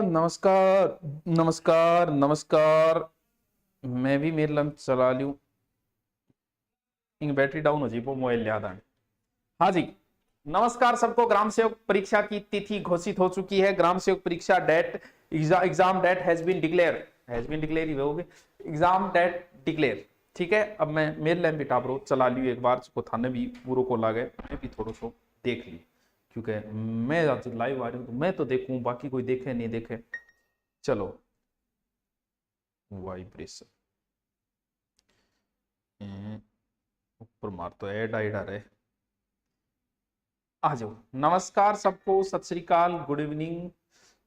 नमस्कार नमस्कार नमस्कार। मैं भी मेरे लंच चला लूं। बैटरी डाउन हो जी वो मोबाइल याद आने। हाँ जी, नमस्कार सबको। ग्राम सेवक परीक्षा की तिथि घोषित हो चुकी है। ग्राम सेवक परीक्षा date exam date has been declare ही होगी। Exam date declare. ठीक है, अब मैं मेरे लैम भी टाबरो चला लियो एक बार को थाने भी पूरा को लागे, मैं भी थोड़ा सो देख ली क्योंकि मैं आज लाइव आ रही हूँ तो मैं तो देखूं, बाकी कोई देखे नहीं देखे। चलो, वाइब्रेशन ऊपर मार तो ऐड आइड आ रहे। आ जाओ, नमस्कार सबको, सत श्री अकाल, गुड इवनिंग।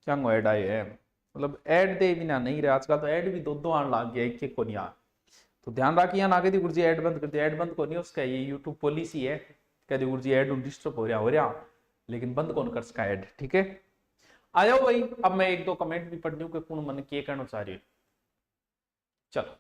क्या ऐड आए है, मतलब ऐड दे बिना नहीं रहे आजकल तो। ऐड भी दो दो आने लग गया, एक एक को नहीं आ। तो ध्यान रखिए, यहाँ आगे दी गुरुजी ऐड बंद कर दिया। ऐड बंद को नहीं, उसका ये यूट्यूब पॉलिसी है, कह दी गुरुजी ऐड डिस्टर्ब हो रहा लेकिन बंद कौन कर सका ऐड। ठीक है, आ जाओ भाई। अब मैं एक दो कमेंट भी पढ़ दूं कि कौन मन के कहना चाह रही है। चलो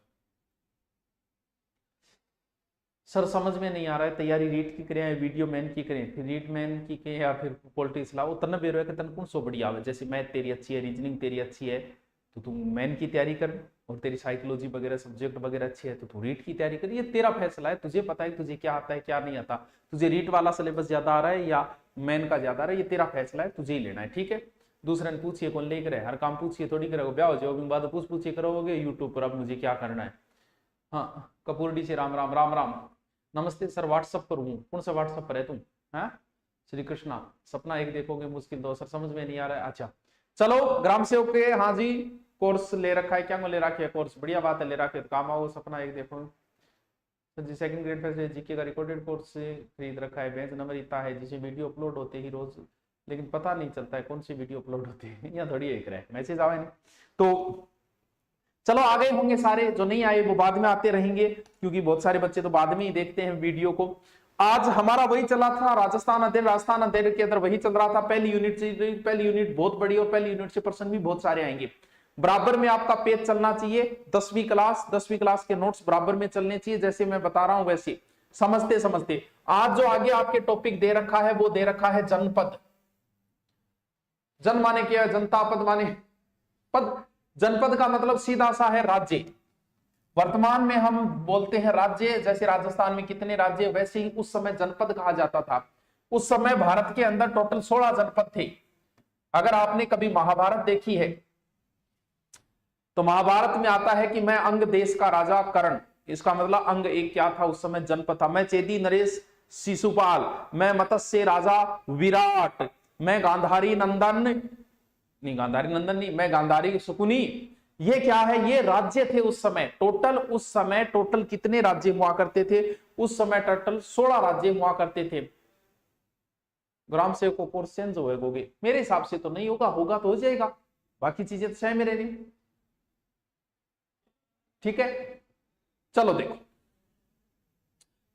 सर, समझ में नहीं आ रहा है, तैयारी रीट की करें या वीडियो मैन की करें, फिर रीट मैन की करें या फिर पॉलिटिक्स लाओ। तन बेरो है कि तन कौन सो बढ़िया आवे। जैसे मैथ तेरी अच्छी है, रीजनिंग तेरी अच्छी है तो तू मैन की तैयारी कर, और तेरी साइकोलॉजी वगैरह सब्जेक्ट वगैरह अच्छी है तो तू रीट की तैयारी कर। ये तेरा फैसला है, तुझे पता है तुझे क्या आता है क्या नहीं आता। तुझे रीट वाला सिलेबस ज्यादा आ रहा है या मैन का ज्यादा आ रहा है, ये तेरा फैसला है, तुझे ही लेना है। ठीक है, दूसरे ने पूछिए कौन लेकर है, हर काम पूछिए थोड़ी करोगे, ब्याह हो जाओगे बाद पूछिए करोगे यूट्यूब पर अब मुझे क्या करना है। हाँ, कपूर डी से राम राम राम राम। नमस्ते सर, व्हाट्सएप पर हूँ। कौन सा व्हाट्सएप पर है तुम? हैं श्री कृष्णा, सपना एक देखोगे मुश्किल दो। सर समझ में नहीं आ रहा है। अच्छा चलो, ग्राम सेवक के हाँ जी कोर्स ले रखा है। क्या ले रखा है कोर्स? बढ़िया बात है, ले रखा है तो काम आओ। सपना एक देखो सर जी, सेकंड ग्रेड फर्स्ट जीके का रिकॉर्डेड कोर्स खरीद रखा है। बेंच नंबर इतना है जिसे वीडियो अपलोड होते ही रोज, लेकिन पता नहीं चलता है कौन सी वीडियो अपलोड होती है। यहाँ थोड़ी एक रहे मैसेज आवे नहीं तो। चलो आ गए होंगे सारे, जो नहीं आए वो बाद में आते रहेंगे क्योंकि बहुत सारे बच्चे तो बाद में ही देखते हैं वीडियो को। आज हमारा वही चला था, राजस्थान अध्ययन के अंदर वही चल रहा था। पहली यूनिट बहुत बड़ी और पहली यूनिट से प्रश्न भी बहुत सारे आएंगे। बराबर में आपका पेज चलना चाहिए। 10वीं क्लास के नोट्स बराबर में चलने चाहिए, जैसे मैं बता रहा हूं वैसे समझते समझते। आज जो आगे आपके टॉपिक दे रखा है वो दे रखा है जनपद। जन माने क्या है? जनता, पद माने पद। जनपद का मतलब सीधा सा है राज्य। वर्तमान में हम बोलते हैं राज्य, जैसे राजस्थान में कितने राज्य, वैसे ही उस समय जनपद कहा जाता था। उस समय भारत के अंदर टोटल 16 जनपद थे। अगर आपने कभी महाभारत देखी है तो महाभारत में आता है कि मैं अंग देश का राजा कर्ण। इसका मतलब अंग एक क्या था उस समय? जनपद था। मैं चेदी नरेश शिशुपाल, मैं मत्स्य राजा विराट, मैं गांधारी नंदन नहीं, मैं गांधारी शकुनी। ये क्या है? ये राज्य थे उस समय। उस समय टोटल कितने राज्य हुआ करते थे? उस समय टोटल 16 राज्य हुआ करते थे। ग्राम सेवक को कोर्स चेंज होगे? मेरे हिसाब से तो नहीं होगा, होगा तो हो जाएगा, बाकी चीजें तो चाहे मेरे नहीं। ठीक है, चलो देखो,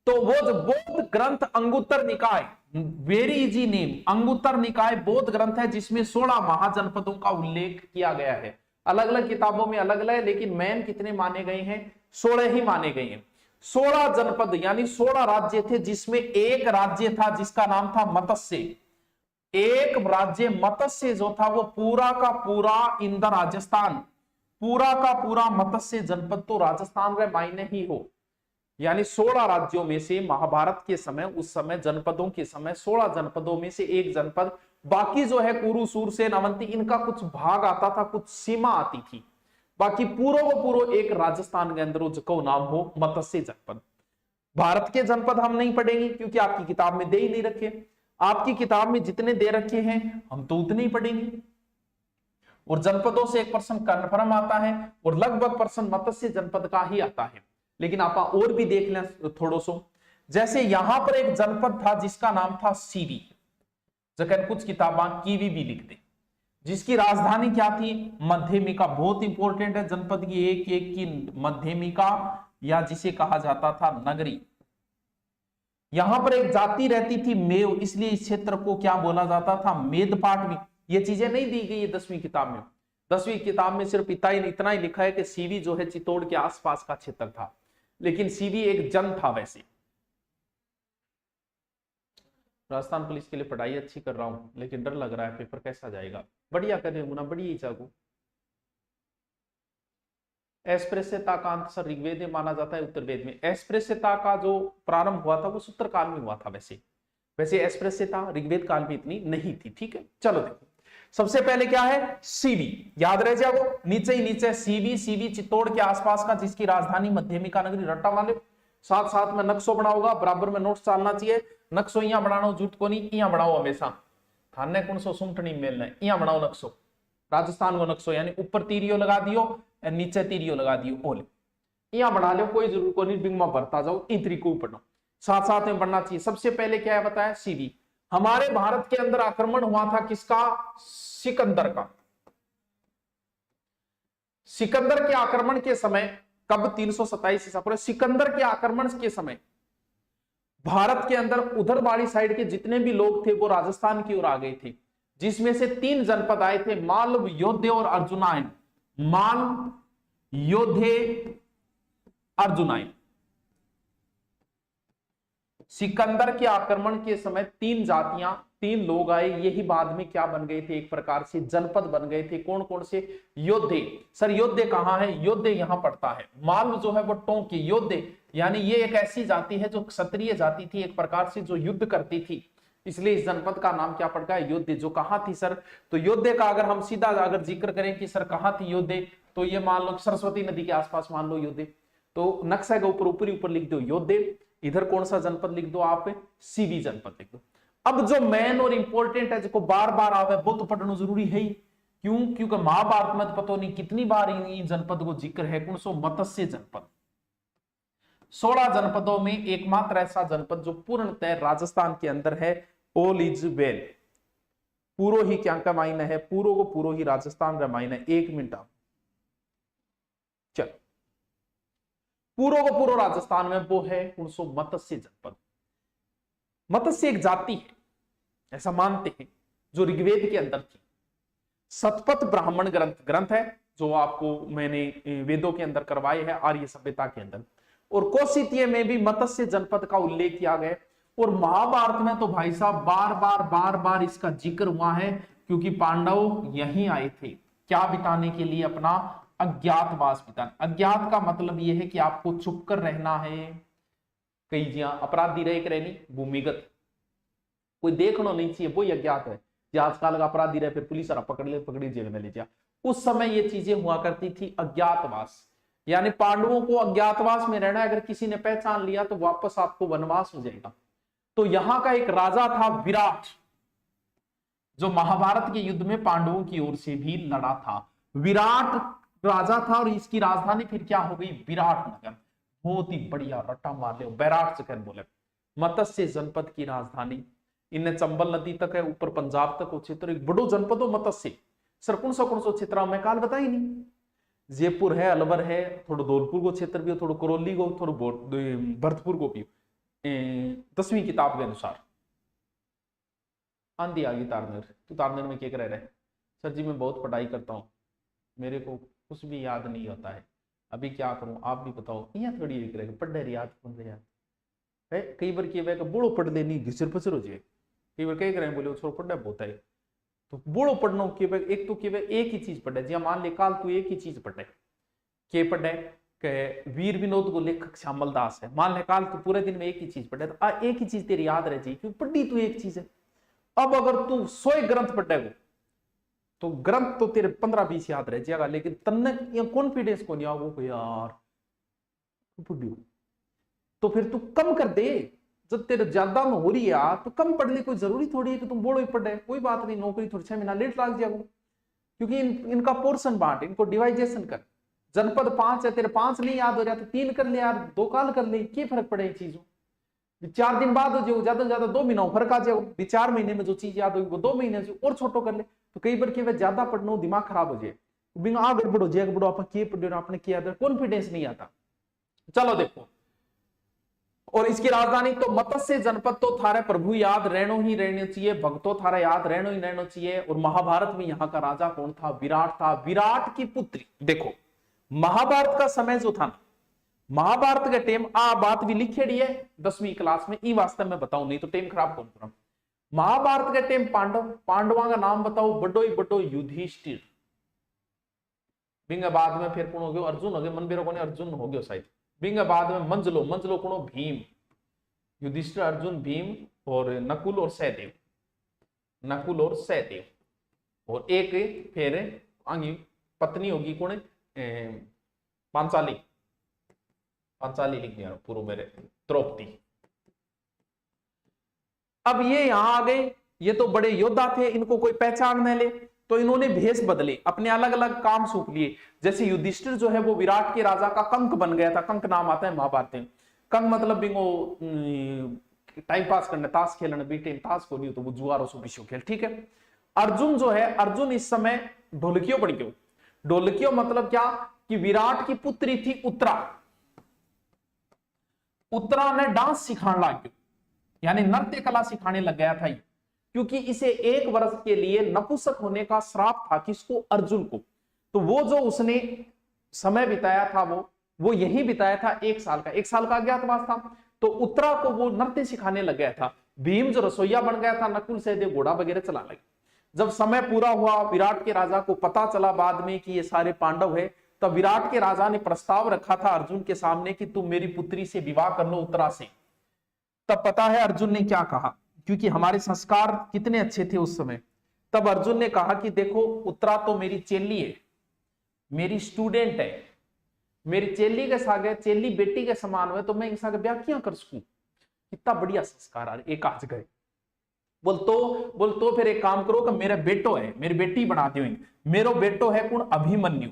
तो वो जो बौद्ध ग्रंथ अंगुत्तर निकाय, वेरी इजी नेम, अंगुत्तर निकाय बौद्ध ग्रंथ है जिसमें 16 महाजनपदों का उल्लेख किया गया है। अलग अलग किताबों में अलग अलग है, लेकिन मैन कितने माने गए हैं? 16 ही माने गए हैं। 16 जनपद यानी 16 राज्य थे, जिसमें एक राज्य था जिसका नाम था मत्स्य। एक राज्य मत्स्य जो था वो पूरा का पूरा इन द राजस्थान, पूरा का पूरा मत्स्य जनपद तो राजस्थान रे मायने ही हो। यानी 16 राज्यों में से महाभारत के समय, उस समय जनपदों के समय 16 जनपदों में से एक जनपद, बाकी जो है कुरु सूरसेन अवंती इनका कुछ भाग आता था, कुछ सीमा आती थी। बाकी पूरो एक राजस्थान के अंदर जो नाम हो मत्स्य जनपद। भारत के जनपद हम नहीं पढ़ेंगे क्योंकि आपकी किताब में दे ही नहीं रखे। आपकी किताब में जितने दे रखे हैं हम तो उतने ही पढ़ेंगे। और जनपदों से एक प्रश्न कन्फर्म आता है और लगभग प्रश्न मत्स्य जनपद का ही आता है। लेकिन आप और भी देख लें थोड़ो सो। जैसे यहां पर एक जनपद था जिसका नाम था सीवी, जगह कुछ किताबां कीवी भी लिखते, जिसकी राजधानी क्या थी? मध्यमिका। बहुत इंपॉर्टेंट है जनपद की एक एक की मध्यमिका, या जिसे कहा जाता था नगरी। यहां पर एक जाति रहती थी मेव, इसलिए इस क्षेत्र को क्या बोला जाता था? मेदपाट भी। ये चीजें नहीं दी गई है 10वीं किताब में। 10वीं किताब में सिर्फ इतना ही लिखा है कि सीवी जो है चित्तौड़ के आसपास का क्षेत्र था, लेकिन सीवी एक जन था वैसे। राजस्थान पुलिस के लिए पढ़ाई अच्छी कर रहा हूँ, लेकिन डर लग रहा है पेपर कैसा जाएगा। बढ़िया करे गुना बढ़िया ही चाहू। अस्पृश्यता का अंत सर ऋग्वेद में माना जाता है उत्तर वेद में। अस्पृश्यता का जो प्रारंभ हुआ था वो सूत्र काल में हुआ था। वैसे अस्पृश्यता ऋग्वेद काल में इतनी नहीं थी। ठीक है, चलो देखो सबसे पहले क्या है, सीवी, याद रह जाओ नीचे ही नीचे सीवी चित्तौड़ के आसपास का, जिसकी राजधानी मध्यमिका नगरी, रट्टा वाले साथ साथ में नक्शो बनाओगा, बराबर में नोट्स चालना चाहिए। नक्शो यहाँ बनाओ, झूठ को नहीं, यहाँ बनाओ हमेशा, थाने कौन सो सुमटनी मेलना है, यहाँ बनाओ नक्शो, राजस्थान को नक्शो, यानी ऊपर तीरियो लगा दियो और नीचे तीरियो लगा दियो, ओले यहाँ बना लो, कोई जरूर को नहीं, बिंग में भरता जाओ, इन तरीकों पढ़ो, साथ साथ में बढ़ना चाहिए। सबसे पहले क्या है बताया, सीवी। हमारे भारत के अंदर आक्रमण हुआ था किसका, सिकंदर का। सिकंदर के आक्रमण के समय, कब, 327 ईसा पूर्व। सिकंदर के आक्रमण के समय भारत के अंदर उधर वाली साइड के जितने भी लोग थे वो राजस्थान की ओर आ गए थे, जिसमें से 3 जनपद आए थे, मालव, योद्धे और अर्जुनायन। माल, योद्धे, अर्जुनायन। सिकंदर के आक्रमण के समय 3 जातियां, 3 लोग आए, यही बाद में क्या बन गए थे, एक प्रकार से जनपद बन गए थे। कौन कौन से, योद्धे। सर योद्धे कहां है, योद्धे यहां पड़ता है। मालव जो है वो टोंक, योद्धे यानी ये एक ऐसी जाति है जो क्षत्रिय जाति थी, एक प्रकार से जो युद्ध करती थी, इसलिए इस जनपद का नाम क्या पड़ गया, योद्धे। जो कहां थी सर, तो योद्धे का अगर हम सीधा अगर जिक्र करें कि सर कहां थी योद्धे, तो ये मान लो सरस्वती नदी के आसपास मान लो योद्धे, तो नक्शा के ऊपर ऊपर लिख दो योद्धे, इधर कौन सा जनपद लिख दो आप, सीवी जनपद लिख दो। अब जो मेन और इंपॉर्टेंट है, जो बार बार आवे, वो तो पढ़ना जरूरी है ही। क्यों, क्योंकि महाभारत में तो पता नहीं कितनी बार इन जनपद को जिक्र है। कौन सो, मत्स्य जनपद। 16 जनपदों में एकमात्र ऐसा जनपद जो पूर्णतः राजस्थान के अंदर है, ऑल इज वेल। पूरो ही क्या का मायना है, पूरो को पूरो ही राजस्थान का मायना है। 1 मिनट आप चल, पूरो को पूरो राजस्थान में वो है कौन सो, मत्स्य जनपद। मत्स्य एक जाति है ऐसा मानते हैं, जो ऋग्वेद के अंदर थी। शतपथ ब्राह्मण ग्रंथ है जो आपको मैंने वेदों के अंदर करवाए है, आर्य सभ्यता के अंदर, और कौशितीय में भी मत्स्य जनपद का उल्लेख किया गया। और महाभारत में तो भाई साहब बार बार इसका जिक्र हुआ है, क्योंकि पांडव यहीं आए थे क्या बिताने के लिए, अपना अज्ञातवास बिताने। अज्ञात का मतलब यह है कि आपको चुप कर रहना है, कई जिया अपराधी रहे रहनी, भूमिगत, कोई देखना नहीं चाहिए, वो अज्ञात है। जो आजकल का अपराधी रहे फिर पुलिस पकड़ी जेल में ले जा, उस समय ये चीजें हुआ करती थी, अज्ञातवास। यानी पांडवों को अज्ञातवास में रहना, अगर किसी ने पहचान लिया तो वापस आपको वनवास हो जाएगा। तो यहां का एक राजा था विराट, जो महाभारत के युद्ध में पांडवों की ओर से भी लड़ा था। विराट राजा था, और इसकी राजधानी फिर क्या हो गई, विराटनगर। बहुत ही बढ़िया रट्टा मार ले, बैराट से बोले। मत्स्य जनपद की राजधानी, इन्हें चंबल नदी तक है, ऊपर पंजाब तक क्षेत्र, एक बड़ो जनपद हो मत्स्य। सर कौन सा क्षेत्र में काल बताई नहीं, जयपुर है, अलवर है, थोड़ा धौलपुर को क्षेत्र भी हो, थोड़ा करौली को, थोड़ा भरतपुर को भी। 10वीं किताब के अनुसार आंधी आ गई तारनेर, तू तारनेर में क्या कर रहे, सर जी मैं बहुत पढ़ाई करता हूँ, मेरे को कुछ भी याद नहीं होता है, अभी क्या करूं आप भी बताओ। यहाँ थोड़ी एक रहेगा पढ़ने याद कौन रहे याद है, कई बार क्या है बूढ़ो पढ़ लेनी घिसर फसर हो जाए, कई बार कह रहे बोले छोड़ पढ़ना बहुत है, तो बूढ़ो पढ़ना एक तो एक ही चीज पढ़े, जी मान ले काल तू एक ही चीज पढ़े, के पढ़े के वीर विनोद को लेखक श्यामल दास है, मान ले काल तू पूरे दिन में एक ही चीज पढ़े, तो एक ही चीज तेरी याद रह जाए क्योंकि पढ़ी तू एक चीज है। अब अगर तू 100 ग्रंथ पढ़ेगा तो ग्रंथ तो तेरे 15-20 याद रह जाएगा, लेकिन तन्ने कॉन्फिडेंस को नहीं आओ यार तो फिर तू कम कर दे, जब तेरे ज्यादा में हो रही है तो कम पढ़ ले, कोई जरूरी थोड़ी है कि तुम बोलो ही पढ़ रहे, कोई बात नहीं, नौकरी थोड़ी 6 महीना लेट लाग जाएगा, क्योंकि इनका पोर्शन बांट, इनको डिवाइजेशन कर। जनपद 5 है, तेरे 5 नहीं याद हो रहा तो 3 कर ले यार, 2 काल कर ले, क्या फर्क पड़े चीजों, 4 दिन बाद हो जाए, ज्यादा से ज्यादा 2 महीना फर्क आ जाए, 4 महीने में जो चीज याद होगी वो 2 महीने से और छोटो कर ले। तो कई बार क्या ज्यादा पढ़ना दिमाग खराब हो जाए, बिना आ गड़बड़ हो जाए, गड़बड़ो अपन किए पढ़े आपने किया, कॉन्फिडेंस नहीं आता। चलो देखो, और इसकी राजधानी तो मत्स्य जनपद तो थारे प्रभु याद रहनो ही रहना चाहिए, भक्तों थारा याद रहनो ही रहना चाहिए। और महाभारत में यहाँ का राजा कौन था, विराट था। विराट की पुत्री, देखो महाभारत का समय जो था, महाभारत के टाइम आ बात भी लिखेड़ी है 10वीं क्लास में, ई वास्तव में बताऊं, नहीं तो टाइम खराब कौन करूं। महाभारत के टाइम पांडवा का नाम बताओ, बड़ो ही बड़ो युधिष्ठिर, बिंग बाद में फिर कौन हो गयो, अर्जुन हो गए, मन बेरो को अर्जुन हो गयो शायद, बिंग बाद में मंजलो कौन, भीम, युधिष्ठिर, अर्जुन, भीम और नकुल और सहदेव, और एक फिर आगे पत्नी होगी कौन, पांचाली लिख दिया पूर्व मेरे, द्रौपदी। अब ये यहां आ गए, ये तो बड़े योद्धा थे, इनको कोई पहचान न ले, तो इन्होंने भेष बदले, अपने अलग अलग काम सौंप लिए। जैसे युधिष्ठिर जो है वो विराट के राजा का कंक बन गया था, कंक नाम आता है महाभारत में, कंक मतलब बिंगो टाइम पास करने, ताश खेलने, बीटे ताश को नहीं तो वो जुआरो सो पिछो खेल, ठीक है। अर्जुन जो है, अर्जुन इस समय ढोलकियों पड़ गयो, ढोलकियों मतलब क्या कि विराट की पुत्री थी उत्तरा ने डांस सिखाने लग गयो, यानी नृत्य कला सिखाने लग गया था ये, क्योंकि इसे 1 वर्ष के लिए नपुंसक होने का श्राप था, किसको, अर्जुन को। तो वो जो उसने समय बिताया था वो यही बिताया था 1 साल का, 1 साल का अज्ञातवास था। तो उत्तरा को वो नृत्य सिखाने लग गया था, भीम जो रसोईया बन गया था, नकुल सहदेव घोड़ा वगैरह चला लगे। जब समय पूरा हुआ, विराट के राजा को पता चला बाद में कि ये सारे पांडव है, तब विराट के राजा ने प्रस्ताव रखा था अर्जुन के सामने कि तुम मेरी पुत्री से विवाह कर लो उत्तरा से। तब पता है अर्जुन ने क्या कहा, क्योंकि हमारे संस्कार कितने अच्छे थे उस समय। तब अर्जुन ने कहा कि देखो उत्तरा तो मेरी चेली है, मेरी स्टूडेंट है, मेरी चेली के साथ, चेली बेटी के समान है, तो मैं इनके साथ ब्याह क्यों कर सकूं। कितना बढ़िया संस्कार आ रहे, एक आज गए। बोल तो फिर एक काम करो कि मेरा बेटो है, मेरी बेटी बना दियो, मेरो बेटो है कौन, अभिमन्यु,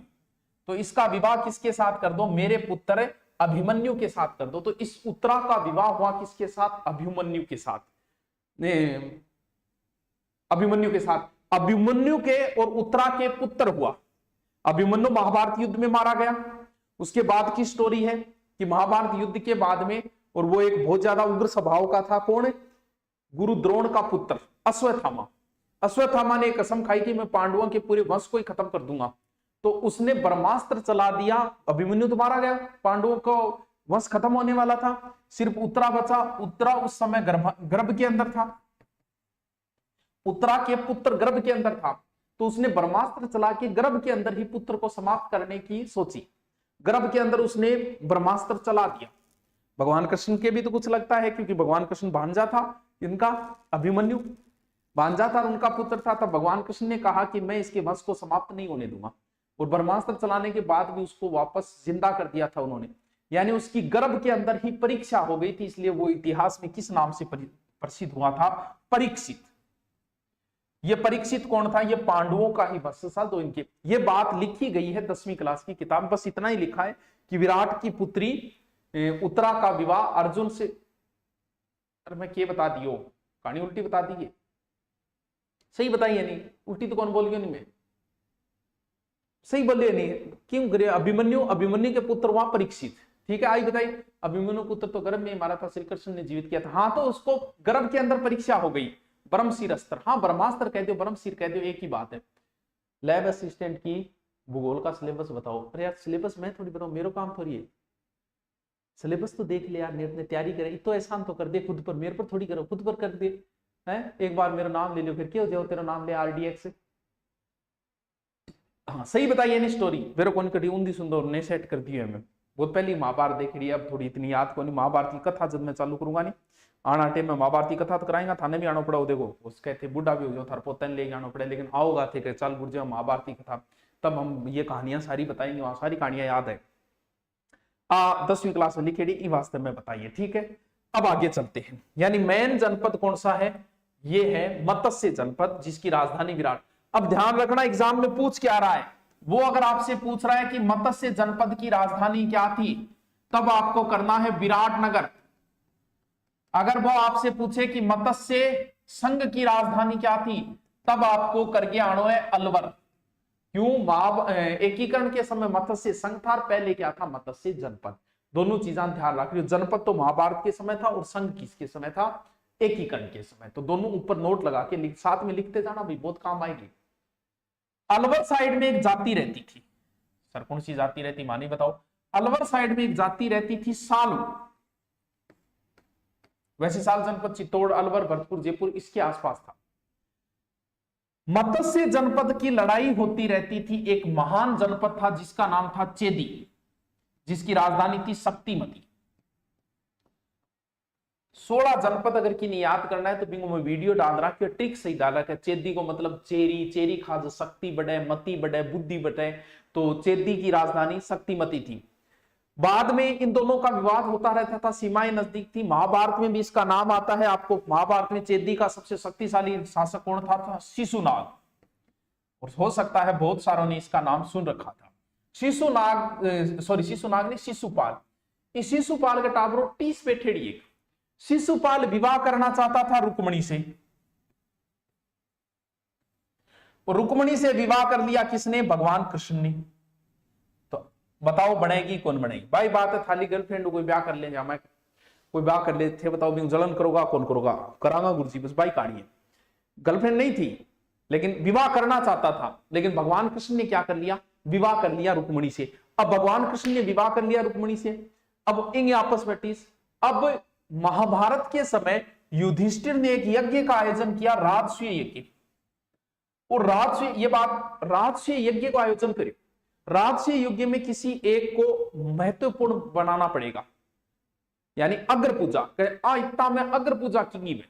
तो इसका विवाह किसके साथ कर दो, मेरे पुत्र अभिमन्यु के साथ कर दो। तो इस उत्तरा का विवाह हुआ किसके साथ, अभिमन्यु के साथ, अभिमन्यु के साथ। अभिमन्यु के और उत्तरा के पुत्र हुआ। अभिमन्यु महाभारत युद्ध में मारा गया। उसके बाद की स्टोरी है कि महाभारत युद्ध के बाद में, और वो एक बहुत ज्यादा उग्र स्वभाव का था, कौन, गुरु द्रोण का पुत्र अश्वत्थामा। अश्वत्थामा ने कसम खाई कि मैं पांडवों के पूरे वंश को ही खत्म कर दूंगा, तो उसने ब्रह्मास्त्र चला दिया, अभिमन्यु तो मारा गया, पांडवों को वंश खत्म होने वाला था, सिर्फ उत्तरा बचा। उत्तरा उस समय गर्भ के अंदर था, उत्तरा के पुत्र गर्भ के अंदर था, तो उसने ब्रह्मास्त्र चला के गर्भ के अंदर ही पुत्र को समाप्त करने की सोची। गर्भ के अंदर उसने ब्रह्मास्त्र चला दिया। भगवान कृष्ण के भी तो कुछ लगता है, क्योंकि भगवान कृष्ण भांजा था इनका, अभिमन्यु भांजा था, उनका पुत्र था। तब भगवान कृष्ण ने कहा कि मैं इसके वंश को समाप्त नहीं होने दूंगा, और ब्रह्मास्त्र चलाने के बाद भी उसको वापस जिंदा कर दिया था उन्होंने, यानी उसकी गर्भ के अंदर ही परीक्षा हो गई थी, इसलिए वो इतिहास में किस नाम से प्रसिद्ध हुआ था, परीक्षित। ये परीक्षित कौन था, ये पांडवों का ही वंश था। तो इनके ये बात लिखी गई है 10वीं क्लास की किताब, बस इतना ही लिखा है कि विराट की पुत्री उत्तरा का विवाह अर्जुन से। अरे मैं क्या बता दियो, कहानी उल्टी बता दी है, सही बताई है नहीं, उल्टी तो कौन बोल गया, नहीं मैं सही बोले नहीं, क्यों करे, अभिमन्यु के पुत्र वहां परीक्षित, ठीक है। आई बताई, अभिमन्यु पुत्र तो गर्भ में मारा था, श्री कृष्ण ने जीवित किया था, हाँ, तो उसको गर्भ के अंदर परीक्षा हो गई, ब्रह्मशीर अस्त्र, हाँ ब्रह्मास्त्र कह दो, ब्रह्मशीर कह दो, एक ही बात है। लैब असिस्टेंट की भूगोल का सिलेबस बताओ। अरे यार सिलेबस मैं थोड़ी बताऊं, मेरा काम थोड़ी है, सिलेबस तो देख ले यार, नेट ने तैयारी करे, तो एहसान तो कर दे खुद पर, मेरे पर थोड़ी करो, खुद पर कर दे है। एक बार मेरा नाम ले लो, फिर क्या हो जाओ, तेरा नाम ले RDX। हाँ सही बताइए नहीं स्टोरी, मेरे को कटी ऊंधी सुंदर ने सेट कर दी है, मैं बहुत पहले महाभारत देख रही है, अब थोड़ी इतनी याद को नहीं। महाभारत की कथा जब मैं चालू करूंगा नहीं, आना टाइम में महाभारत की कथा तो कराएंगा, थाने भी आना पड़ा, देखो उस कहते बूढ़ा भी हो जाओ, थार पोतन ले आना पड़े, लेकिन आओगा थे चल गुर्जे महाभारत की कथा, तब हम ये कहानियां सारी बताएंगे, वहां सारी कहानियां याद है। 10वीं क्लास में लिखेड़ी वास्तव में बताइए, ठीक है। अब आगे चलते हैं, यानी मेन जनपद कौन सा है, ये है मत्स्य जनपद, जिसकी राजधानी विराट। अब ध्यान रखना एग्जाम में पूछ क्या रहा है, वो अगर आपसे पूछ रहा है कि मत्स्य जनपद की राजधानी क्या थी, तब आपको करना है विराटनगर। अगर वो आपसे पूछे कि मत्स्य संघ की राजधानी क्या थी, तब आपको करके आनो है अलवर। क्यों, एकीकरण के समय मत्स्य संघ था, पहले क्या था, मत्स्य जनपद। दोनों चीजें ध्यान रख रही हो, जनपद तो महाभारत के समय था और संघ किसके समय था, एकीकरण के समय। तो दोनों ऊपर नोट लगा के साथ में लिखते जाना भाई, बहुत काम आएगी। अलवर साइड में एक जाति रहती थी, सर कौन सी जाति रहती, मानी बताओ। अलवर साइड में एक जाति रहती थी सालू। वैशाली जनपद चित्तौड़, अलवर, भरतपुर, जयपुर इसके आसपास था। मत्स्य जनपद की लड़ाई होती रहती थी। एक महान जनपद था जिसका नाम था चेदी, जिसकी राजधानी थी शक्तिमती। 16 जनपद अगर की नहीं याद करना है तो बिंगो में वीडियो डाल रहा कि ट्रिक सही डाला कि चेदी को मतलब चेरी, चेरी खाज शक्ति बढ़े, मती बढ़े, बुद्धि बढ़े, तो चेदी की राजधानी शक्तिमती थी। बाद में इन दोनों का विवाद होता रहता था, सीमाएं नजदीक थी। महाभारत में भी इसका नाम आता है आपको। महाभारत में चेदी का सबसे शक्तिशाली शासक कौन था शिशुनाग, और हो सकता है बहुत सारों ने इसका नाम सुन रखा था। शिशुनाग ने शिशुपाल, इस शिशुपाल के टाबरो 30 पे ठेड़ी। शिशुपाल विवाह करना चाहता था रुक्मणी से, और रुक्मणी से विवाह कर लिया किसने? भगवान कृष्ण ने। तो बताओ बनेगी कौन बनेगी? भाई बात है थाली गर्लफ्रेंड कोई ब्याह कर ले, जा मैं कोई ब्याह कर ले थे, बताओ जलन करोगा कौन करोगा? करांगा गुरुजी, बस भाई कहानी है। गर्लफ्रेंड नहीं थी लेकिन विवाह करना चाहता था, लेकिन भगवान कृष्ण ने क्या कर लिया? विवाह कर लिया रुक्मणी से। अब भगवान कृष्ण ने विवाह कर लिया रुक्मणी से, अब इन आपस में टीस। अब महाभारत के समय युधिष्ठिर ने एक यज्ञ का आयोजन किया, राजसूय यज्ञ। और राजसूय यज्ञ को आयोजन करे। राजसूय यज्ञ में किसी एक को महत्वपूर्ण बनाना पड़ेगा, यानी अग्र पूजा। इतना में अग्र पूजा की में।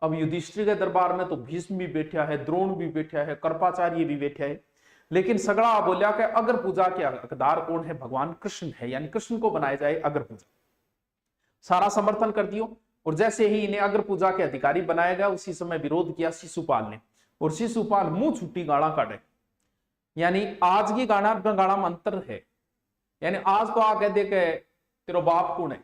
अब युधिष्ठिर के दरबार में तो भीष्म भी बैठा है, द्रोण भी बैठा है, कृपाचार्य भी बैठा है, लेकिन सगड़ा बोलिया कि अग्र पूजा के हकदार कौन है? भगवान कृष्ण है, यानी कृष्ण को बनाया जाए अग्र पूजा। सारा समर्थन कर दियो, और जैसे ही इन्हें अग्र पूजा के अधिकारी बनाया गया उसी समय विरोध किया शिशुपाल ने, और शिशुपाल मुंह छुट्टी गाड़ा काटे। यानी आज की गाड़ा गाड़ा में अंतर है, यानी आज तो आ कह दे के तेरा बाप कौन है,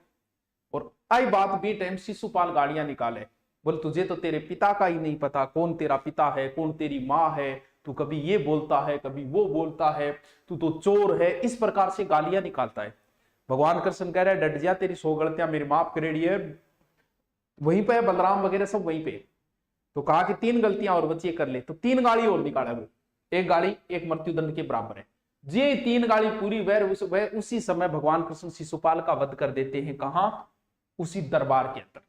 और आई बात भी टाइम शिशुपाल गाड़ियां निकाले, बोल तुझे तो तेरे पिता का ही नहीं पता, कौन तेरा पिता है, कौन तेरी माँ है, तू कभी ये बोलता है कभी वो बोलता है, तू तो चोर है। इस प्रकार से गालियां निकालता है। भगवान कृष्ण कह रहे डट जा, तेरी 100 गलतियां मेरी माफ करेड़ी है। वहीं पे बलराम वगैरह सब वहीं पे। तो कहा कि 3 गलतियां और बची कर ले, तो 3 गाली और निकाला वो। एक गाली एक मृत्युदंड के बराबर है। ये 3 गाली पूरी वह उसी समय भगवान कृष्ण शिशुपाल का वध कर देते हैं। कहां? उसी दरबार के अंदर।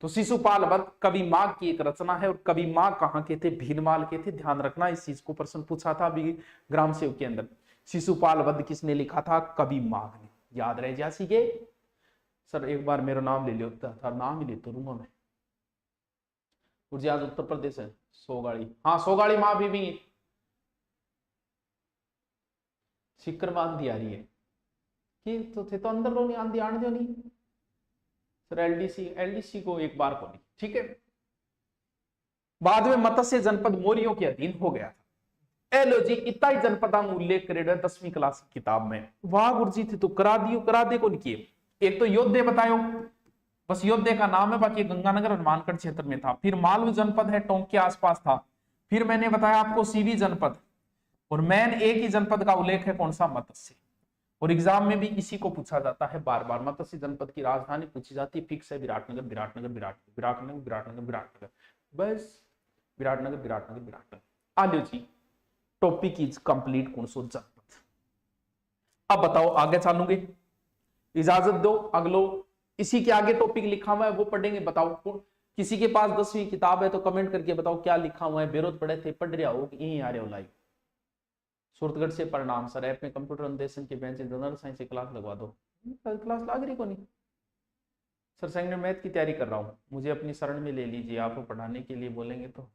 तो शिशुपाल वध कवि माघ की एक रचना है, और कवि माघ कहां के थे? भीनमाल के थे। ध्यान रखना, इस चीज को प्रश्न पूछा था अभी ग्राम सेवक के अंदर। शिशुपाल वध किसने लिखा था? कवि माघ ने। याद रह जा सीखे सर, एक बार मेरा नाम ले लियो, था नाम ही लेता रूंगा मैं। आज उत्तर प्रदेश है। सोगाड़ी, हाँ सोगाड़ी माँ भी सिक्कर में आंधी आ रही है कि तो थे तो अंदर लो नहीं, आंधी आने दो नहीं सर। एलडीसी को एक बार को नहीं, ठीक है। बाद में मत्स्य जनपद मौर्यों के अधीन हो गया था। एलो जी इतना ही जनपदा में उल्लेख करेगा 10वीं क्लास की किताब में। वाह गुरुजी थे तो करा दे को नहीं किए। एक तो योद्धे बतायो, बस योद्धे का नाम है, बाकी गंगानगर हनुमानगढ़ क्षेत्र में था। फिर मालवा जनपद है, टोंक के आसपास था। फिर मैंने बताया आपको सीवी जनपद, और मैन एक ही जनपद का उल्लेख है, कौन सा? मत्स्य। और एग्जाम में भी इसी को पूछा जाता है बार बार। मत्स्य जनपद की राजधानी पूछी जाती है, फिक्स है विराटनगर, बस विराटनगर। आलियो जी टॉपिक इज कंप्लीट। कौन सो जनपद? अब बताओ आगे चलूंगे, इजाजत दो। अगलो इसी के आगे टॉपिक लिखा हुआ है वो पढ़ेंगे। बताओ किसी के पास 10वीं किताब है तो कमेंट करके बताओ क्या लिखा हुआ है। बेरोज पढ़े थे, पढ़ रहा हो यहीं आ रहे हो लाइव। सूरतगढ़ से प्रणाम सर, ऐप में कंप्यूटर अनुदेशन के बेंच जनरल साइंस की क्लास लगवा दो। क्लास लग रही को नहीं सर? सेकेंड मैथ की तैयारी कर रहा हूँ, मुझे अपनी शरण में ले लीजिए। आपको पढ़ाने के लिए बोलेंगे तो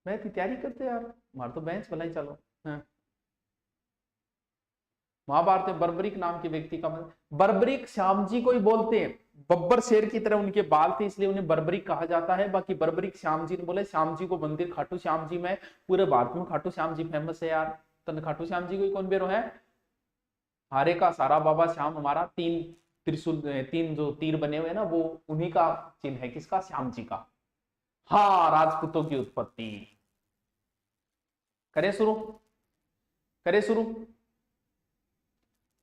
मैथ की तैयारी करते यार, हमारे तो बेंच भला ही चलो। हाँ। महाभारत में बर्बरिक नाम के व्यक्ति का बर्बरिक श्याम जी को ही बोलते हैं। बब्बर शेर की तरह उनके बाल थे इसलिए उन्हें बर्बरिक कहा जाता है। बाकी बर्बरिक श्याम जी ने बोले। श्याम जी को मंदिर खाटू श्याम जी में, पूरे भारत में खाटू श्याम जी फेमस है यार। तन खाटू श्याम जी को कौन बेरो है? हारे का सारा बाबा श्याम हमारा। 3 त्रिशूल, 3 जो तीर बने हुए ना वो उन्हीं का चिन्ह है। किसका? श्याम जी का। हाँ, राजपूतों की उत्पत्ति। करे शुरू।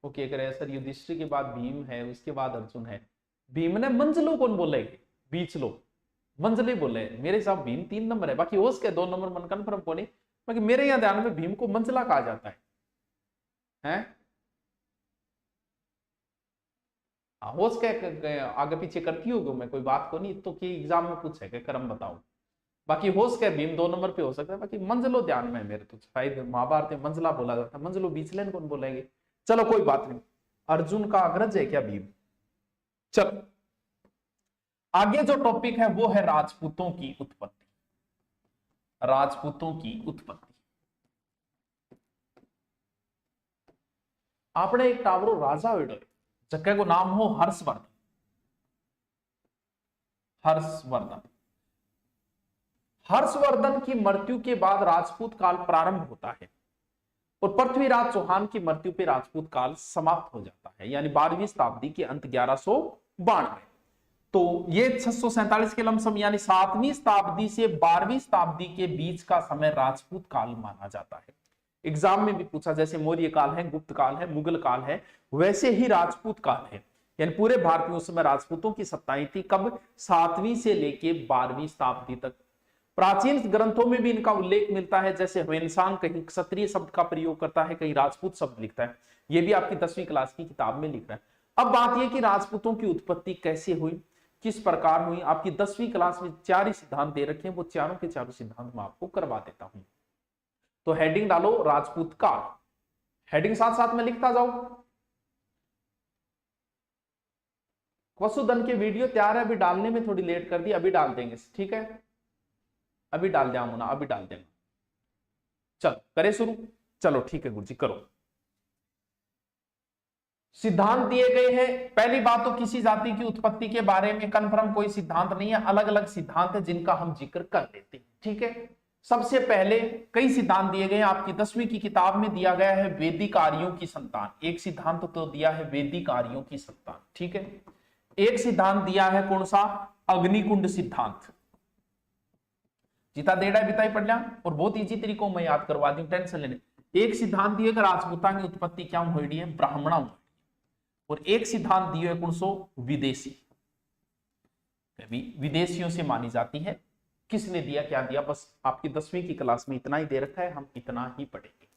ओके करे सर। युधिष्ठिर के बाद भीम है, उसके बाद अर्जुन है। भीम ने मंजलो कौन बोले? बीच लो मंजले बोले। मेरे हिसाब भीम 3 नंबर है, बाकी होश के 2 नंबर मन कन्फर्म को नहीं। बाकी मेरे यहाँ ध्यान में भीम को मंजला कहा जाता है। हो सके आगे पीछे करती होगी मैं, कोई बात को नहीं तो कि एग्जाम में पूछे कि क्रम बताओ। बाकी हो सके भीम 2 नंबर पे हो सकता है, बाकी मंजिलो ध्यान में मेरे तो शायद महाभारत में मंजिला बोला जाता है, मंजिलो बीच लेन कौन बोलेंगे। चलो कोई बात नहीं, अर्जुन का अग्रज है क्या भीम। चलो आगे जो टॉपिक है वो है राजपूतों की उत्पत्ति। राजपूतों की उत्पत्ति। आपने एक टावरो राजा वेडो जगह को नाम हो हर्षवर्धन। हर्षवर्धन। हर्षवर्धन की मृत्यु के बाद राजपूत काल प्रारंभ होता है और पृथ्वीराज चौहान की मृत्यु पे राजपूत काल समाप्त हो जाता है, यानी 12वीं शताब्दी के अंत 1192। तो ये 647 के लमसम यानी 7वीं शताब्दी से 12वीं शताब्दी के बीच का समय राजपूत काल माना जाता है। एग्जाम में भी पूछा, जैसे मौर्य काल है, गुप्त काल है, मुगल काल है, वैसे ही राजपूत काल है। यानी पूरे भारत में उस समय राजपूतों की सत्ताएं थी। कब? 7वीं से लेके 12वीं शताब्दी तक। प्राचीन ग्रंथों में भी इनका उल्लेख मिलता है, जैसे ह्वेनसांग कहीं क्षत्रिय शब्द का प्रयोग करता है, कहीं राजपूत शब्द लिखता है। यह भी आपकी 10वीं क्लास की किताब में लिख रहा है। अब बात यह कि राजपूतों की उत्पत्ति कैसे हुई, किस प्रकार हुई, आपकी 10वीं क्लास में 4 ही सिद्धांत दे रखे हैं, वो चारों के चारों सिद्धांत मैं आपको करवा देता हूं। तो हेडिंग डालो राजपूत काल, हेडिंग साथ साथ में लिखता जाओ। वसुधन के वीडियो तैयार है, अभी डालने में थोड़ी लेट कर दी, अभी डाल देंगे, ठीक है, अभी डाल दिया मुना, अभी डाल देना। चलो करे शुरू। चलो ठीक है गुरुजी करो। सिद्धांत दिए गए हैं। पहली बात तो किसी जाति की उत्पत्ति के बारे में कन्फर्म कोई सिद्धांत नहीं है, अलग अलग सिद्धांत है जिनका हम जिक्र कर लेते हैं, ठीक है। सबसे पहले कई सिद्धांत दिए गए हैं, आपकी 10वीं की किताब में दिया गया है वैदिक आर्यों की संतान, एक सिद्धांत तो दिया है वैदिक आर्यों की संतान, ठीक है। एक सिद्धांत दिया है कौन सा? अग्निकुंड सिद्धांत। जिता देड़ा बिताई पढ़ लिया और बहुत इजी तरीकों में याद करवा दी, टेंशन लेने। एक सिद्धांत दिए राजपूता की उत्पत्ति क्या हुई है? ब्राह्मणा। और एक सिद्धांत दिए कौन सो? विदेशी, विदेशियों से मानी जाती है। किसने दिया, क्या दिया, बस आपकी 10वीं की क्लास में इतना ही दे रखा है, हम इतना ही पढ़ेंगे।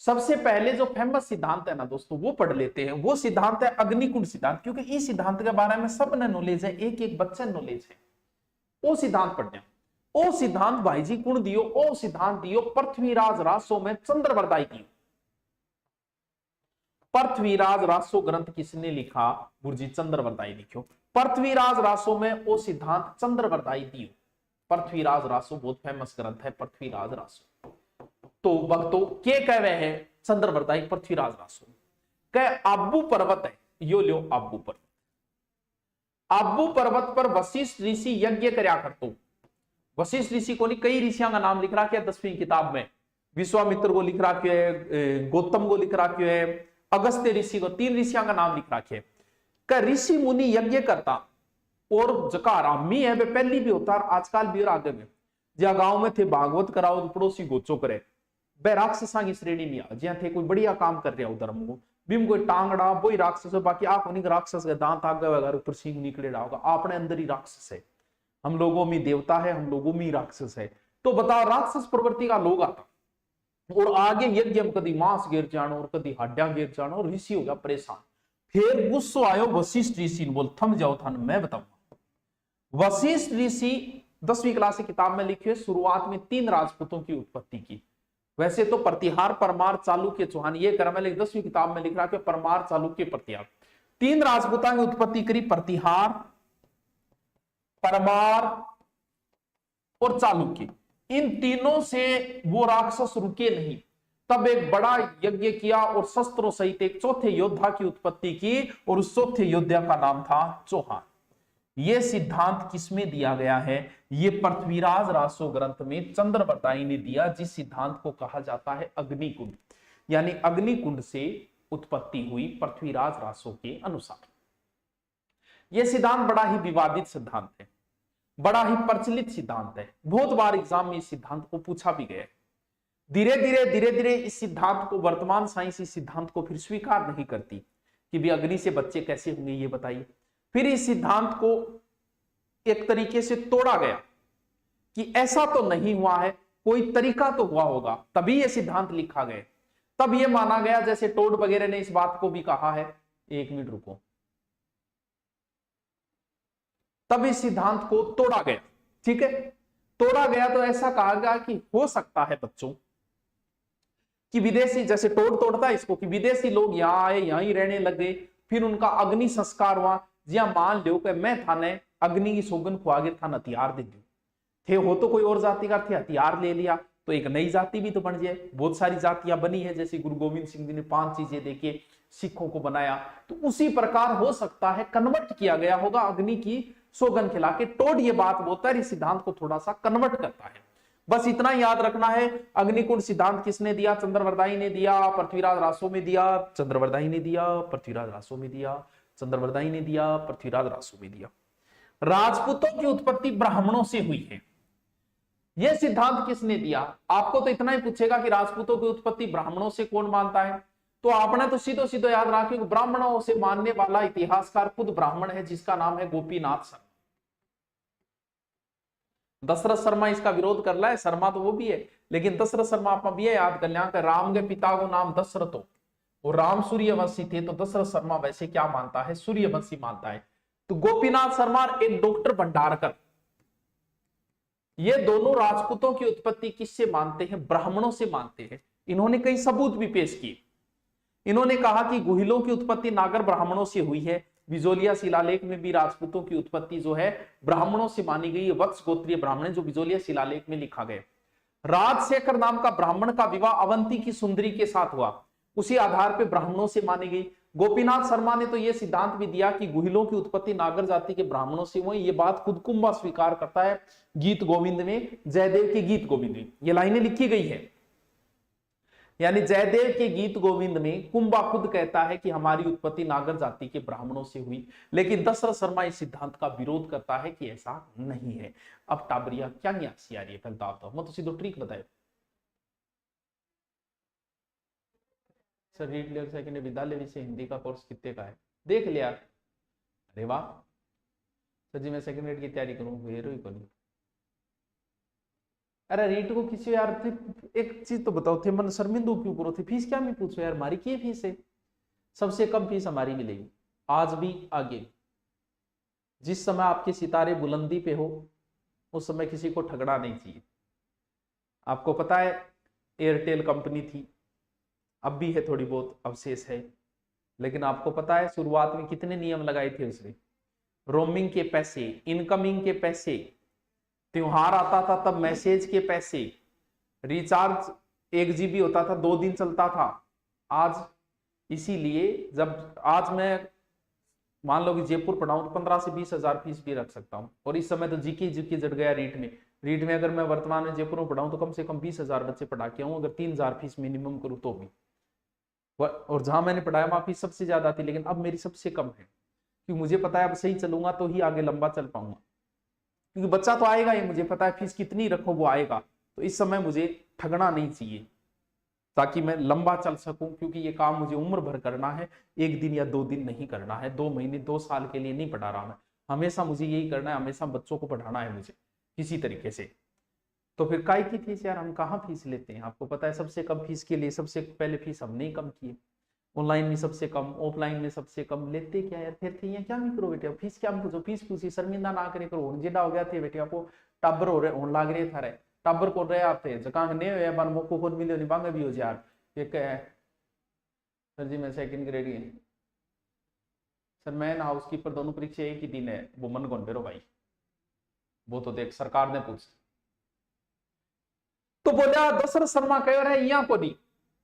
सबसे पहले जो फेमस सिद्धांत है ना दोस्तों वो पढ़ लेते हैं, वो सिद्धांत है अग्निकुंड सिद्धांत, क्योंकि इस सिद्धांत के बारे में सबने नॉलेज है, एक एक बच्चे नॉलेज है। वो सिद्धांत पढ़ने, ओ सिद्धांत भाई जी कुण दियो, ओ सिद्धांत दियो पृथ्वीराज रासो में चंद्रवरदाई दियो। पृथ्वीराज रासो ग्रंथ किसने लिखा? गुरुजी चंद्रवरदाई लिखो। पृथ्वीराज रासो में ओ सिद्धांत चंद्रवरदाई दियो। पृथ्वीराज रासो बहुत फेमस ग्रंथ है, पृथ्वीराज रासो। तो भक्तों के कह रहे हैं चंद्रवरदाई पृथ्वीराज रासो कह आबू पर्वत है, यो लो आबू पर्वत। आबू पर्वत पर वशिष्ठ ऋषि यज्ञ करया करतो। वशिष्ठ ऋषि को नहीं, कई ऋषियों का नाम लिख रहा है 10वीं किताब में। विश्वामित्र को लिख रहा है, गौतम को लिख रहा है, अगस्त्य ऋषि को, 3 ऋषियों का नाम लिख रखे। ऋषि मुनि यज्ञ करता और जकार मी है पहली भी होता, आजकल भी और आगे में जहां गांव में थे भागवत कराओ तो पड़ोसी गोचो करे, वह राक्षसा की श्रेणी में आ जहां थे कोई बढ़िया काम कर रहा धर्म को भीम कोई टांगड़ा वही राक्षस है। बाकी आप उन्हीं राक्षस के दांत आगे वगैरह ऊपर सिंह निकले होगा, आपने अंदर ही राक्षस है। हम लोगों में देवता है, हम लोगों में राक्षस है। तो बताओ राक्षस प्रवृत्ति का लोग आता और आगे यज्ञ में कभी मांस गिर जानो और कभी हड्डियां गिर जानो और ऋषि हो गया परेशान। फिर गुस्सो आयो वशिष्ठ ऋषि ने, बोल थम जाओ था मैं बताऊंगा। वशिष्ठ ऋषि 10वीं क्लास की किताब में लिखे शुरुआत में 3 राजपूतों की उत्पत्ति की। वैसे तो प्रतिहार, परमार, चालुक्य, चौहान ये क्रम है, लेकिन 10वीं किताब में लिख रहा है परमार, चालुक्य, प्रतिहार। 3 राजपूतों की उत्पत्ति करी, प्रतिहार, परमार और चालुक्य। इन तीनों से वो राक्षस रुके नहीं, तब एक बड़ा यज्ञ किया और शस्त्रों सहित एक चौथे योद्धा की उत्पत्ति की और उस चौथे योद्धा का नाम था चौहान। यह सिद्धांत किसमें दिया गया है? ये पृथ्वीराज रासो ग्रंथ में चंद्रवरदाई ने दिया, जिस सिद्धांत को कहा जाता है अग्निकुंड। यानी अग्निकुंड से उत्पत्ति हुई पृथ्वीराज रासो के अनुसार। यह सिद्धांत बड़ा ही विवादित सिद्धांत है, बड़ा ही प्रचलित सिद्धांत है, बहुत बार एग्जाम में इस सिद्धांत को पूछा भी गया है। धीरे धीरे इस सिद्धांत को वर्तमान साइंस इस सिद्धांत को फिर स्वीकार नहीं करती कि भी अग्नि से बच्चे कैसे होंगे ये बताइए। फिर इस सिद्धांत को एक तरीके से तोड़ा गया कि ऐसा तो नहीं हुआ है, कोई तरीका तो हुआ होगा, तभी यह सिद्धांत लिखा गया। तब यह माना गया, जैसे टोड वगैरह ने इस बात को भी कहा है। 1 मिनट रुको, तब इस सिद्धांत को तोड़ा गया। ठीक है, तोड़ा गया तो ऐसा कहा गया कि हो सकता है बच्चों कि विदेशी, जैसे तोड़ता है इसको, कि विदेशी लोग यहाँ आए, यहां ही रहने लगे, फिर उनका अग्नि संस्कार हुआ। जी मान लो कि मैं थाने अग्नि की सौगन को आगे थाना हथियार दे दू थे, हो तो कोई और जाति का थे, हथियार ले लिया तो एक नई जाति भी तो बन जाए। बहुत सारी जातियां बनी है, जैसे गुरु गोविंद सिंह जी ने 5 चीजें देके सिखों को बनाया, तो उसी प्रकार हो सकता है कन्वर्ट किया गया होगा अग्नि की सौगन खिला के। टोड ये बात बोलता है, इस सिद्धांत को थोड़ा सा कन्वर्ट करता है। बस इतना याद रखना है, अग्निकुंड सिद्धांत किसने दिया? चंद्रवरदाई ने दिया, पृथ्वीराज रासो में दिया, चंद्रवरदाई ने दिया, पृथ्वीराज रासो में दिया, चंद्रवरदाई ने दिया, पृथ्वीराज रासो में दिया। राजपूतों की उत्पत्ति ब्राह्मणों से हुई है, यह सिद्धांत किसने दिया? आपको तो इतना ही पूछेगा कि राजपूतों की उत्पत्ति ब्राह्मणों से कौन मानता है, तो आपने तो सीधो सीधो याद रखिए, ब्राह्मणों से मानने वाला इतिहासकार खुद ब्राह्मण है, जिसका नाम है गोपीनाथ शर्मा। दशरथ शर्मा इसका विरोध कर रहा है, शर्मा तो वो भी है, लेकिन दशरथ शर्मा आप भी याद कर लिया, राम के पिता को नाम दशरथ हो और राम सूर्यवंशी थे, तो दशरथ शर्मा वैसे क्या मानता है? सूर्यवंशी मानता है। तो गोपीनाथ शर्मा एक डॉक्टर भंडारकर, ये दोनों राजपूतों की उत्पत्ति किससे मानते हैं? ब्राह्मणों से मानते हैं। इन्होंने कई सबूत भी पेश किए। इन्होंने कहा कि गुहिलों की उत्पत्ति नागर ब्राह्मणों से हुई है। बिजोलिया शिलालेख में भी राजपूतों की उत्पत्ति जो है ब्राह्मणों से मानी गई है। वत्स गोत्रीय ब्राह्मण जो बिजोलिया शिलालेख में लिखा गया। राजशेखर नाम का ब्राह्मण का विवाह अवंती की सुंदरी के साथ हुआ, उसी आधार पर ब्राह्मणों से मानी गई। गोपीनाथ शर्मा ने तो यह सिद्धांत भी दिया कि गुहिलों की उत्पत्ति नागर जाति के ब्राह्मणों से हुई। ये बात खुद कुंभा स्वीकार करता है गीत गोविंद में, जयदेव के गीत गोविंद में ये लाइनें लिखी गई है। यानी जयदेव के गीत गोविंद में कुंभा खुद कहता है कि हमारी उत्पत्ति नागर जाति के ब्राह्मणों से हुई, लेकिन दशरथ शर्मा इस सिद्धांत का विरोध करता है कि ऐसा नहीं है। अब टाबरिया क्या नहीं आसी आ रही है, पहले तो मैं तो सीधो ट्रिक बताए सर। रीड लेवल सेकेंड विद्यालय विषय हिंदी का कोर्स कितने का है? देख लिया। अरे वाह सर जी, मैं सेकेंड ग्रेड की तैयारी करूँ, हेरो ही करूँ। अरे रीट को किसी यार एक चीज तो बताओ थे, मन शर्मिंदो क्यों करो थे? फीस क्या मैं पूछो यार, हमारी क्या फीस है? सबसे कम फीस हमारी मिलेगी आज भी आगे भी। जिस समय आपके सितारे बुलंदी पे हो उस समय किसी को ठगना नहीं चाहिए। आपको पता है एयरटेल कंपनी थी, अब भी है, थोड़ी बहुत अवशेष है, लेकिन आपको पता है शुरुआत में कितने नियम लगाए थे उसने? रोमिंग के पैसे, इनकमिंग के पैसे, त्योहार आता था तब मैसेज के पैसे, रिचार्ज 1 GB होता था 2 दिन चलता था। आज इसीलिए जब आज मैं मान लो कि जयपुर पढ़ाऊं तो 15 से 20 हजार फीस भी रख सकता हूं, और इस समय तो जीके जट गया रीट में। रीट में अगर मैं वर्तमान में जयपुर में पढ़ाऊं तो कम से कम 20,000 बच्चे पढ़ा के आऊं, अगर 3,000 फीस मिनिमम करूं तो भी। और जहां मैंने पढ़ाया वहां फीस सबसे ज्यादा थी, लेकिन अब मेरी सबसे कम है, क्योंकि मुझे पता है अब सही चलूंगा तो ही आगे लंबा चल पाऊंगा, क्योंकि बच्चा तो आएगा ही, मुझे पता है फीस कितनी रखो वो आएगा। तो इस समय मुझे ठगना नहीं चाहिए ताकि मैं लंबा चल सकूं, क्योंकि ये काम मुझे उम्र भर करना है, 1 दिन या 2 दिन नहीं करना है, 2 महीने 2 साल के लिए नहीं पढ़ा रहा मैं, हमेशा मुझे यही करना है, हमेशा बच्चों को पढ़ाना है मुझे किसी तरीके से। तो फिर काय की फीस यार, हम कहाँ फीस लेते हैं? आपको पता है सबसे कम फीस के लिए सबसे पहले फीस हमने ही कम की है। ऑनलाइन में सबसे कम, ऑफलाइन में सबसे कम, लेते क्या यार? फिर थे क्या भी करो बेटे, फीस क्या पूछो, फीस पूछी, शर्मिंदा ना करे करो। जिदा हो गया थे बेटे, आपको टाबर हो रहे होने लाग रहे थारे, टाबर को रहे आप थे जगह ने हुए बन मोको खुद मिले नहीं बांगे भी हो यार। एक है सर जी मैं सेकंड ग्रेड ही सर, मैन हाउस कीपर दोनों परीक्षा एक ही दिन है, वो मन कौन बेरो भाई, वो तो देख सरकार ने पूछ। तो बोला दशरथ शर्मा कह रहे यहाँ को नहीं।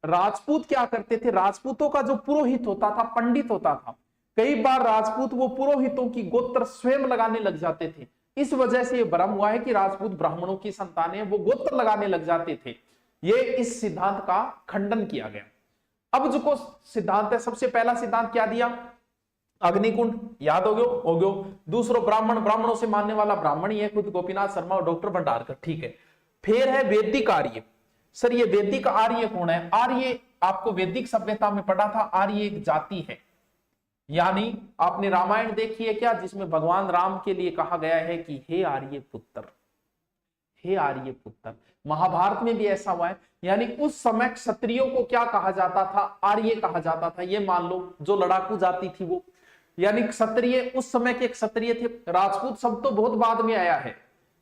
राजपूत क्या करते थे? राजपूतों का जो पुरोहित होता था, पंडित होता था, कई बार राजपूत वो पुरोहितों की गोत्र स्वयं लगाने लग जाते थे। इस वजह से ये भ्रम हुआ है कि राजपूत ब्राह्मणों की संतान है, वो गोत्र लगाने लग जाते थे। ये इस सिद्धांत का खंडन किया गया। अब जो सिद्धांत है, सबसे पहला सिद्धांत क्या दिया? अग्निकुंड, याद हो गयो। दूसरो ब्राह्मण, ब्राह्मणों से मानने वाला ब्राह्मण ही है खुद गोपीनाथ शर्मा और डॉक्टर भंडारकर, ठीक है। फिर है वैदिक आर्य। सर ये वैदिक आर्य कौन है? आर्य आपको वैदिक सभ्यता में पढ़ा था, आर्य एक जाति है। यानी आपने रामायण देखी है क्या, जिसमें भगवान राम के लिए कहा गया है कि हे आर्य पुत्र, हे आर्य पुत्र। महाभारत में भी ऐसा हुआ है। यानी उस समय क्षत्रियों को क्या कहा जाता था? आर्य कहा जाता था। ये मान लो जो लड़ाकू जाति थी वो, यानी क्षत्रिय उस समय के क्षत्रिय थे। राजपूत शब्द तो बहुत बाद में आया है,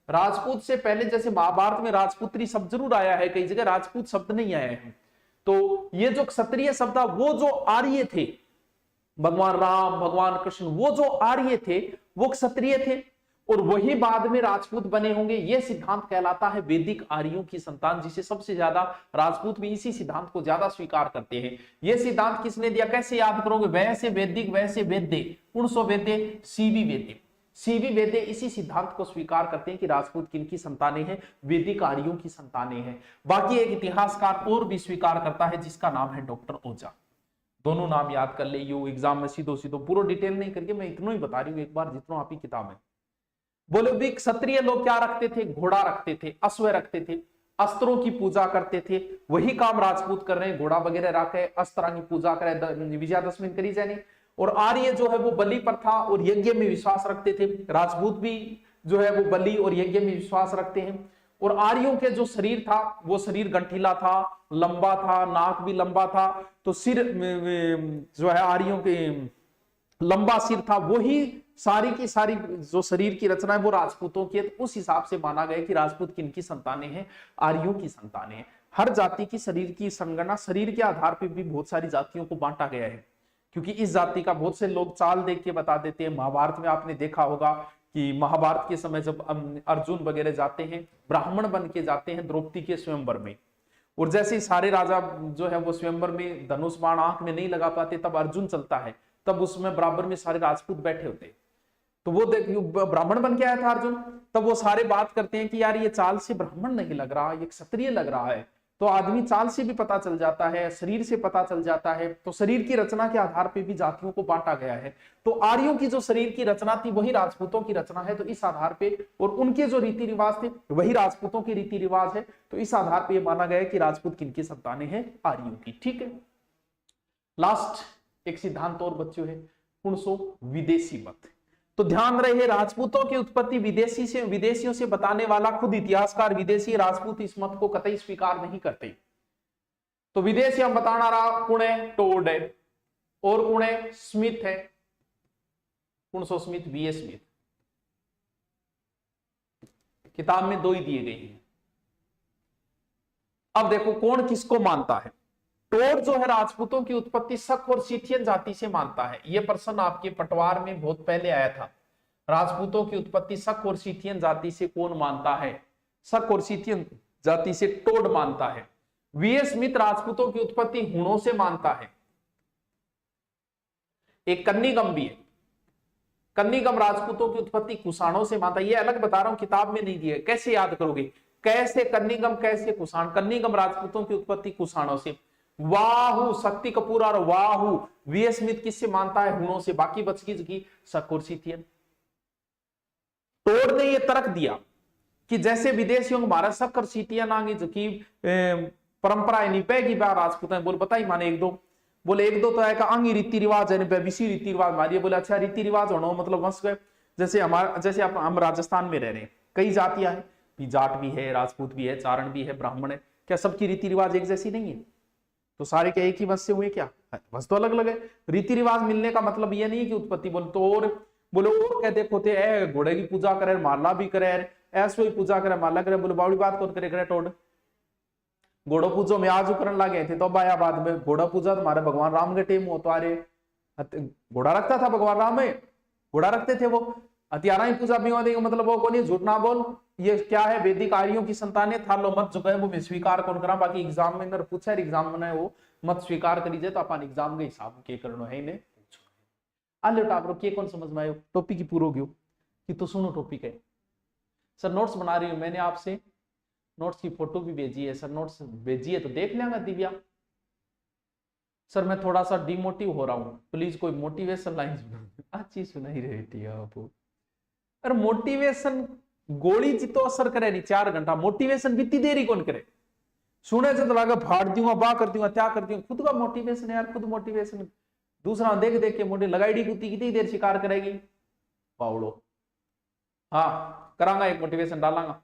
राजपूत से पहले जैसे महाभारत में राजपुत्री शब्द जरूर आया है, कई जगह राजपूत शब्द नहीं आया है। तो ये जो क्षत्रिय शब्द था, वो जो आर्य थे, भगवान राम भगवान कृष्ण, वो जो आर्य थे वो क्षत्रिय थे, और वही बाद में राजपूत बने होंगे। यह सिद्धांत कहलाता है वैदिक आर्यों की संतान, जिसे सबसे ज्यादा राजपूत भी इसी सिद्धांत को ज्यादा स्वीकार करते हैं। यह सिद्धांत किसने दिया, कैसे याद करोगे, वैसे वैदिक वैसे वेद्य, पुणसो वेद्य सीवी वेद्य, सीवी वेद्य इसी सिद्धांत को स्वीकार करते हैं कि राजपूत किनकी संतानें हैं, वैदिक आर्यों की संतानें हैं। बाकी एक इतिहासकार और भी स्वीकार करता है जिसका नाम है डॉक्टर ओझा। दोनों नाम याद कर ले, यू एग्जाम में सीधो सीधो पूरा डिटेल नहीं करके मैं इतना ही बता रही हूं एक बार, जितना आपकी किताब है। बोले भी क्षत्रिय लोग क्या रखते थे, घोड़ा रखते थे, अश्व रखते थे, अस्त्रों की पूजा करते थे। वही काम राजपूत कर रहे हैं, घोड़ा वगैरह रखे, अस्त्र की पूजा करे, विजयादशमी करी जानी। और आर्य जो है वो बलि प्रथा और यज्ञ में विश्वास रखते थे। राजपूत भी जो है वो बलि और यज्ञ में विश्वास रखते हैं। और आर्यों के जो शरीर था वो शरीर गंठीला था, लंबा था, नाक भी लंबा था, तो सिर जो है आर्यों के लंबा सिर था। वही सारी की सारी जो शरीर की रचना है वो राजपूतों की है। तो उस हिसाब से माना गया कि राजपूत किनकी संतानें हैं, आर्यों की संतानें हैं। हर जाति की शरीर की संगणना शरीर के आधार पर भी बहुत सारी जातियों को बांटा गया है, क्योंकि इस जाति का बहुत से लोग चाल देख के बता देते हैं। महाभारत में आपने देखा होगा कि महाभारत के समय जब अर्जुन वगैरह जाते हैं, ब्राह्मण बन के जाते हैं द्रौपदी के स्वयंवर में, और जैसे ही सारे राजा जो है वो स्वयंवर में धनुष बाण आंख में नहीं लगा पाते, तब अर्जुन चलता है, तब उसमें बराबर में सारे राजपूत बैठे होते। तो वो देखिए ब्राह्मण बन के आया था अर्जुन, तब वो सारे बात करते हैं कि यार ये चाल से ब्राह्मण नहीं लग रहा, ये क्षत्रिय लग रहा है। तो आदमी चाल से भी पता चल जाता है, शरीर से पता चल जाता है। तो शरीर की रचना के आधार पर भी जातियों को बांटा गया है। तो आर्यों की जो शरीर की रचना थी वही राजपूतों की रचना है, तो इस आधार पे, और उनके जो रीति रिवाज थे वही राजपूतों के रीति रिवाज है। तो इस आधार पर यह माना गया कि राजपूत किनकी संतानें हैं, आर्यों की। ठीक है, लास्ट एक सिद्धांत और बच्चों है, पुणसो विदेशी मत। तो ध्यान रहे, राजपूतों की उत्पत्ति विदेशियों से बताने वाला खुद इतिहासकार विदेशी, राजपूत इस मत को कतई स्वीकार नहीं करते। तो विदेशी हम बताना रहा, पुणे टोड है और पुणे स्मिथ है, पुणसो स्मिथ, वीए स्मिथ। किताब में दो ही दिए गए हैं। अब देखो कौन किसको मानता है। टोड जो है राजपूतों की उत्पत्ति शक और सीथियन जाति से मानता है। यह प्रश्न आपके पटवार में बहुत पहले आया था। राजपूतों की उत्पत्ति शक और सीथियन जाति से कौन मानता है, शक और सीथियन जाति से टोड मानता है। वीए स्मिथ राजपूतों की उत्पत्ति हुणों से मानता है। एक कन्नीगम भी है, कन्नीगम राजपूतों की उत्पत्ति कुषाणों से मानता है। ये अलग बता रहा हूं, किताब में नहीं दिया, कैसे याद करोगे, कैसे कन्नीगम कैसे कुषाण। कन्नीगम राजपूतों की उत्पत्ति कुषाणों से। वाहु शक्ति कपूर और वाहु वीए स्मिथ किससे मानता है, हुणों से। बाकी बच की शक और सीथियन। टोड ने यह तर्क दिया कि जैसे विदेशियों को भारत शक और सीथियन आगे की परंपरा निपैगी बा राजपूत है। बोल बताई माने एक दो, बोले एक दो तो है आंगी रीति रिवाज है, विशी रीति रिवाज मारिए। बोले अच्छा रीति रिवाज होना मतलब वंश गए। जैसे हम राजस्थान में रह रहे हैं, कई जातियां हैं, जाट भी है, राजपूत भी है, चारण भी है, ब्राह्मण है। क्या सबकी रीति रिवाज एक जैसी नहीं है? तो सारे क्या एक ही वंश से हुए? क्या वंश तो अलग अलग है। रीति रिवाज मिलने का मतलब ये नहीं कि उत्पत्ति बोले तो। और बोले और क्या देखो थे, घोड़े की पूजा करे, माला भी करे, ऐसो ही पूजा करे, माला करे। बोले बावड़ी बात कौन करे टोड, घोड़ो पूजो में आज करने लगे थे। तो बाया बाद में घोड़ा पूजा तुम्हारे भगवान राम के टेम हो, तुम्हारे घोड़ा रखता था भगवान राम में, घोड़ा रखते थे वो। हथियारा ही पूजा भी होती, मतलब वो कौन, झूठ ना बोल, ये क्या है, वैदिक आर्यों की संतान है। था लो मत जो है वो मैं स्वीकार कौन करा। बाकी एग्जाम में अगर पूछा एग्जाम में वो मत स्वीकार करीजे, तो अपन एग्जाम के हिसाब के करनो है इन्हें। आलो टापरो के कौन समझ में आयो, टॉपिक की पूरो गयो कि तो सुनो टॉपिक है। सर नोट्स बना रही हूं मैंने, आपसे नोट्स की फोटो भी भेजी है। सर नोट्स भेजी है तो देख लेंगे दिव्या। सर मैं थोड़ा सा डिमोटिव हो रहा हूं, प्लीज कोई मोटिवेशन लाइन सुना। अच्छी सुनाई रही थी आप। अरे मोटिवेशन गोली जी तो असर करे नहीं, 4 घंटा मोटिवेशन कितनी देरी कौन करे। सुने से तो लगा फाड़ दूंगा, बा कर दूंगा, क्या कर दूंगा। खुद का मोटिवेशन है यार, खुद मोटिवेशन। दूसरा देख देख के मोटे लगाई कुत्ती कितनी देर शिकार करेगी पावड़ो। हाँ करांगा, एक मोटिवेशन डालांगा।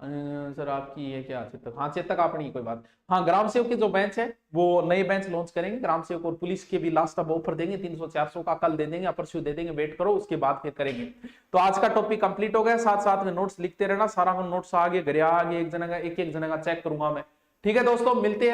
सर आपकी ये क्या चेतक, हाँ चेतक अपनी कोई बात। हाँ ग्राम सेवक के जो बेंच है वो नए बेंच लॉन्च करेंगे, ग्राम सेवक और पुलिस के भी लास्ट अब ऑफर देंगे 300-400 का, कल दे देंगे, अपरस्यू दे देंगे, वेट करो उसके बाद फिर करेंगे। तो आज का टॉपिक कंप्लीट हो गया, साथ साथ में नोट्स लिखते रहना, सारा नोट्स आगे घरे आगे एक जना का चेक करूंगा मैं। ठीक है दोस्तों, मिलते हैं।